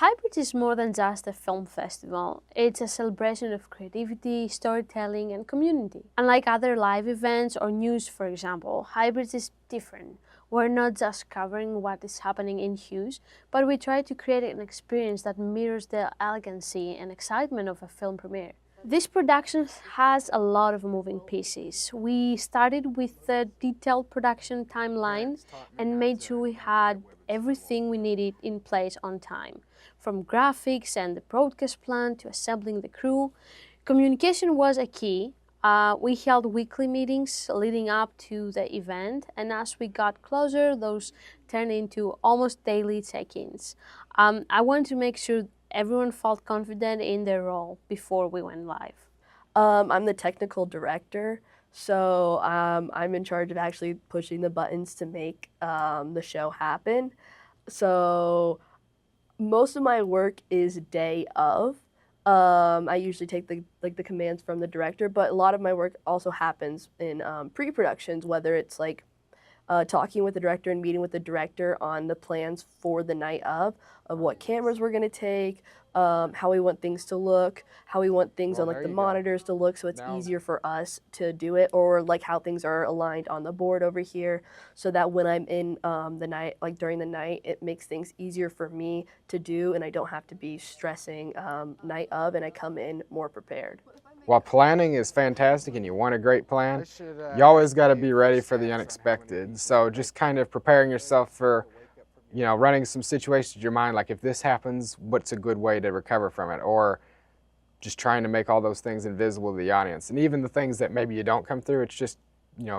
Hybrid is more than just a film festival. It's a celebration of creativity, storytelling, and community. Unlike other live events or news, for example, Hybrid is different. We're not just covering what is happening in Hughes, but we try to create an experience that mirrors the elegancy and excitement of a film premiere. This production has a lot of moving pieces. We started with a detailed production timeline and made sure we had everything we needed in place on time. From graphics and the broadcast plan to assembling the crew, communication was a key. We held weekly meetings leading up to the event, and as we got closer, those turned into almost daily check-ins. I wanted to make sure everyone felt confident in their role before we went live. I'm the technical director, so I'm in charge of actually pushing the buttons to make the show happen. So most of my work is day of. I usually take the commands from the director, but a lot of my work also happens in pre-productions, whether it's like talking with the director and meeting with the director on the plans for the night of what cameras we're going to take, how we want things to look, how we want things on like the monitors to look so it's easier for us to do it, or like how things are aligned on the board over here so that when I'm in the night, like during the night, it makes things easier for me to do and I don't have to be stressing night of, and I come in more prepared. While planning is fantastic and you want a great plan, you always got to be ready for the unexpected. So just kind of preparing yourself for, running some situations in your mind, like if this happens, what's a good way to recover from it? Or just trying to make all those things invisible to the audience. And even the things that maybe you don't come through, it's just,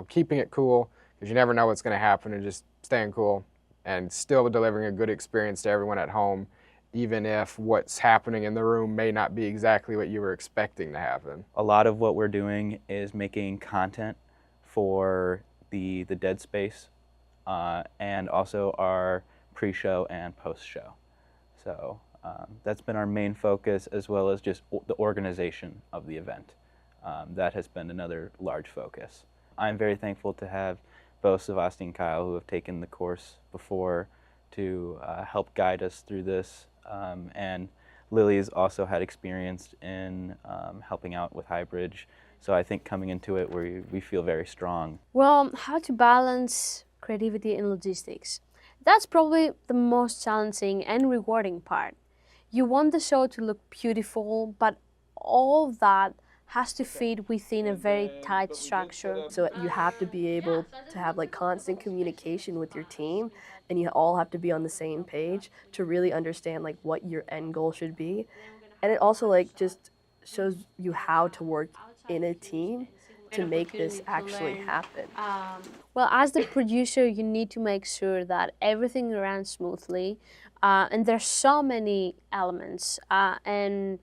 keeping it cool, because you never know what's going to happen, and just staying cool and still delivering a good experience to everyone at home, even if what's happening in the room may not be exactly what you were expecting to happen. A lot of what we're doing is making content for the dead space and also our pre-show and post-show. So that's been our main focus, as well as just the organization of the event. That has been another large focus. I'm very thankful to have both Sebastian and Kyle, who have taken the course before, to help guide us through this. And Lily's also had experience in helping out with Highbridge, so I think coming into it we feel very strong. Well, how to balance creativity and logistics. That's probably the most challenging and rewarding part. You want the show to look beautiful, but all that has to fit within a very tight structure. So you have to be able to have like constant communication with your team, and you all have to be on the same page to really understand like what your end goal should be. And it also like just shows you how to work in a team to make this actually happen. Well, as the producer, you need to make sure that everything runs smoothly, and there's so many elements, and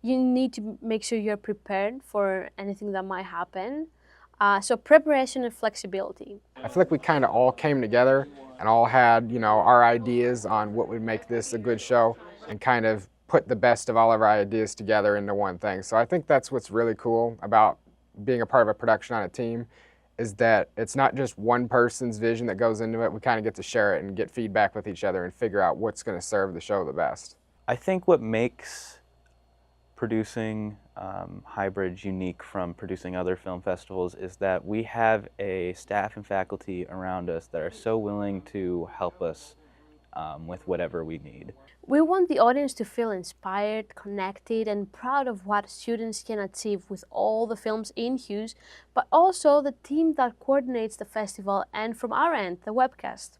you need to make sure you're prepared for anything that might happen. So preparation and flexibility. I feel like we kind of all came together and all had, our ideas on what would make this a good show, and kind of put the best of all of our ideas together into one thing. So I think that's what's really cool about being a part of a production on a team, is that it's not just one person's vision that goes into it. We kind of get to share it and get feedback with each other and figure out what's going to serve the show the best. I think what makes producing Highbridge unique from producing other film festivals is that we have a staff and faculty around us that are so willing to help us with whatever we need. We want the audience to feel inspired, connected, and proud of what students can achieve with all the films in Hughes, but also the team that coordinates the festival, and from our end, the Webcast.